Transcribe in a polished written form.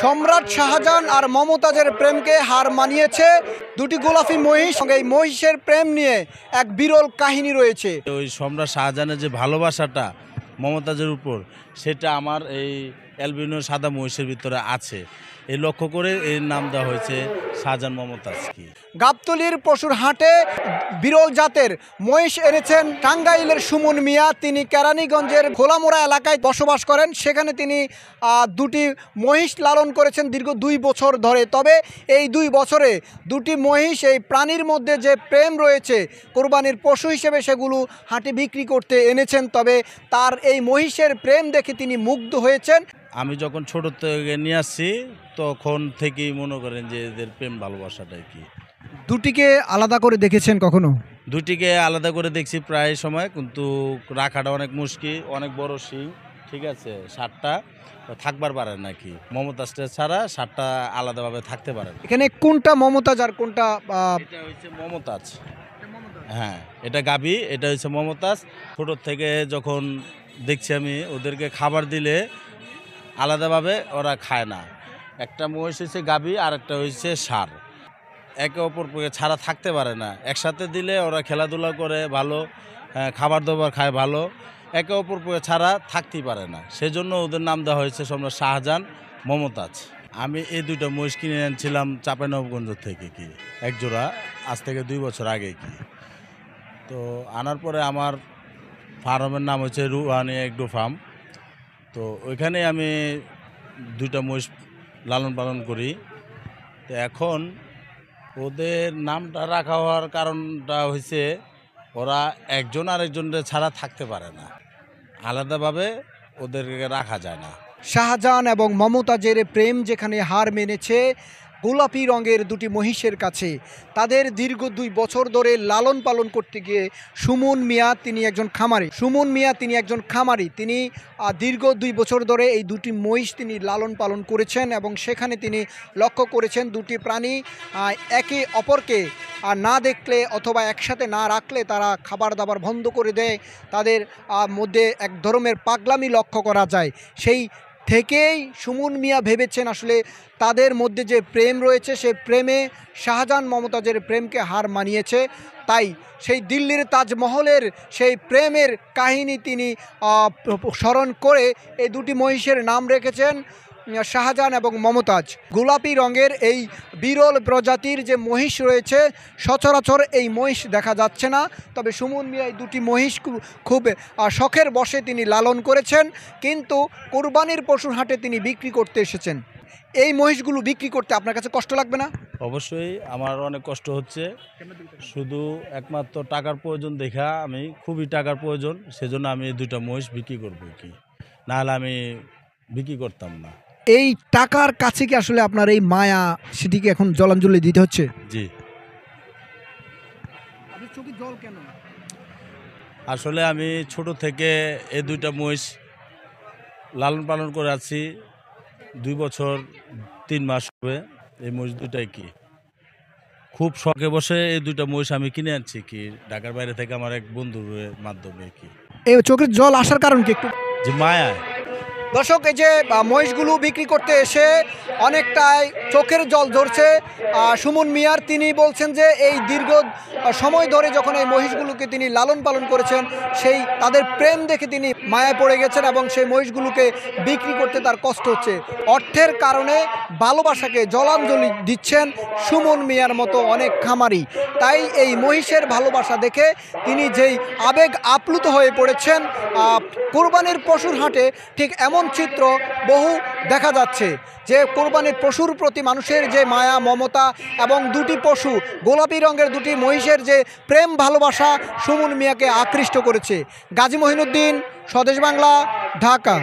সম্রাট শাহজাহান আর মমতাজের প্রেমকে হার মানিয়েছে দুটি গোলাপি মহিষ। এই মহিষের প্রেম নিয়ে এক বিরল কাহিনী রয়েছে। ওই সম্রাট শাহজাহানের যে ভালোবাসাটা মমতাজের উপর, সেটা আমার এই অ্যালবিনো সাদা মহিষের ভিতরে আছে। এই লক্ষ্য করে এর নাম দেওয়া হয়েছে শাহজাহান মমতাজ। কি গাবতলীর পশুর হাটে বিরল জাতের মহিষ এনেছেন টাঙ্গাইলের সুমন মিয়া। তিনি কেরানীগঞ্জের খোলামোড়া এলাকায় বসবাস করেন। সেখানে তিনি দুটি মহিষ লালন করেছেন দীর্ঘ 2 বছর ধরে। তবে এই 2 বছরে দুটি মহিষ, এই প্রাণীর মধ্যে যে প্রেম রয়েছে, কোরবানির পশু হিসেবে সেগুলো হাটে বিক্রি করতে এনেছেন। তবে তার এই মহিষের প্রেম দেখে তিনি মুগ্ধ হয়েছেন। আমি যখন ছোট থেকে নিয়ে আসছি তখন থেকেই মনে করেন যে এদের প্রেম ভালোবাসাটাই কি। দুটিকে আলাদা করে দেখেছেন কখনো? দুটিকে আলাদা করে দেখছি প্রায় সময়, কিন্তু রাখাটা অনেক মুশকিল। অনেক বড় শিং, ঠিক আছে, 7টা থাকবার পারে নাকি। মমতাজটা ছাড়া 7টা আলাদাভাবে থাকতে পারে না। এখানে কোনটা মমতাজ আর কোনটা? এটা হচ্ছে মমতাজ। হ্যাঁ, এটা গাবি, এটা হচ্ছে মমতাজ। ছোটোর থেকে যখন দেখছি আমি, ওদেরকে খাবার দিলে আলাদাভাবে ওরা খায় না। একটা মহিষ হচ্ছে গাবি আর একটা হচ্ছে ষাঁড়। একে অপরকে ছাড়া থাকতে পারে না। একসাথে দিলে ওরা খেলাধুলা করে ভালো, খাবার দাবার খায় ভালো, একে অপরকে ছাড়া থাকতেই পারে না। সেজন্য ওদের নাম দেওয়া হয়েছে সম্রাট শাহজাহান মমতাজ। আমি এই 2টা মহিষ কিনে আনছিলাম চাঁপাইনবাবগঞ্জ থেকে, কি এক জোড়া, আজ থেকে 2 বছর আগে। কি তো আনার পরে আমার ফার্মের নাম হচ্ছে রুহানি এগ্রো ফার্ম। তো ওইখানে আমি 2টা মহিষ লালন পালন করি। তো এখন ওদের নামটা রাখা হওয়ার কারণটা হয়েছে ওরা একজন আরেকজনের ছাড়া থাকতে পারে না, আলাদাভাবে ওদেরকে রাখা যায় না। শাহজাহান এবং মমতাজের প্রেম যেখানে হার মেনেছে গোলাপি রঙের দুটি মহিষের কাছে, তাদের দীর্ঘ 2 বছর ধরে লালন পালন করতে গিয়ে সুমন মিয়া তিনি একজন খামারি। তিনি দীর্ঘ 2 বছর ধরে এই দুটি মহিষ তিনি লালন পালন করেছেন এবং সেখানে তিনি লক্ষ্য করেছেন দুটি প্রাণী একে অপরকে না দেখলে অথবা একসাথে না রাখলে তারা খাবার দাবার বন্ধ করে দেয়। তাদের মধ্যে এক ধরনের পাগলামি লক্ষ্য করা যায়। সেই থেকেই সুমন মিয়া ভেবেছেন আসলে তাদের মধ্যে যে প্রেম রয়েছে, সেই প্রেমে শাহজাহান মমতাজের প্রেমকে হার মানিয়েছে। তাই সেই দিল্লির তাজমহলের সেই প্রেমের কাহিনী তিনি স্মরণ করে এই দুটি মহিষের নাম রেখেছেন শাহজাহান এবং মমতাজ। গোলাপি রঙের এই বিরল প্রজাতির যে মহিষ রয়েছে, সচরাচর এই মহিষ দেখা যাচ্ছে না। তবে সুমন মিয়া এই দুটি মহিষ খুব শখের বশে তিনি লালন করেছেন, কিন্তু কোরবানির পশুর হাটে তিনি বিক্রি করতে এসেছেন। এই মহিষগুলো বিক্রি করতে আপনার কাছে কষ্ট লাগবে না? অবশ্যই আমার অনেক কষ্ট হচ্ছে। শুধু একমাত্র টাকার প্রয়োজন দেখা, আমি খুবই টাকার প্রয়োজন, সেজন্য আমি এই 2টা মহিষ বিক্রি করবো। কি নাহলে আমি বিক্রি করতাম না। এই টাকার কাছে কি আসলে আপনার এই মায়া, সেটিকে এখন জলাঞ্জলি দিতে হচ্ছে? জি। আপনার চোখে জল কেন? আসলে আমি ছোট থেকে এই 2টা মহিষ লালন পালন করে আছি। 2 বছর 3 মাস হবে। এই মহিষ 2টাই কি খুব শখে বসে এই 2টা মহিষ আমি কিনে আনছি, কি ঢাকার বাইরে থেকে আমার এক বন্ধুর মাধ্যমে। কি এই চোখের জল আসার কারণ কি একটু? যে মায়া। দর্শক, এই যে মহিষগুলো বিক্রি করতে এসে অনেকটাই চোখের জল ধরছে সুমন মিয়ার। তিনি বলছেন যে এই দীর্ঘ সময় ধরে যখন এই মহিষগুলোকে তিনি লালন পালন করেছেন, সেই তাদের প্রেম দেখে তিনি মায়ায় পড়ে গেছেন এবং সেই মহিষগুলোকে বিক্রি করতে তার কষ্ট হচ্ছে। অর্থের কারণে ভালোবাসাকে জলাঞ্জলি দিচ্ছেন সুমন মিয়ার মতো অনেক খামারি। তাই এই মহিষের ভালোবাসা দেখে তিনি যেই আবেগ আপ্লুত হয়ে পড়েছেন, কোরবানির পশুর হাটে ঠিক এমন চিত্র বহু দেখা যাচ্ছে যে কোরবানির পশুর প্রতি মানুষের যে মায়া মমতা এবং দুটি পশু গোলাপি রঙের দুটি মহিষের যে প্রেম ভালোবাসা সুমন মিয়াকে আকৃষ্ট করেছে। গাজী মহিনুদ্দিন, স্বদেশ বাংলা, ঢাকা।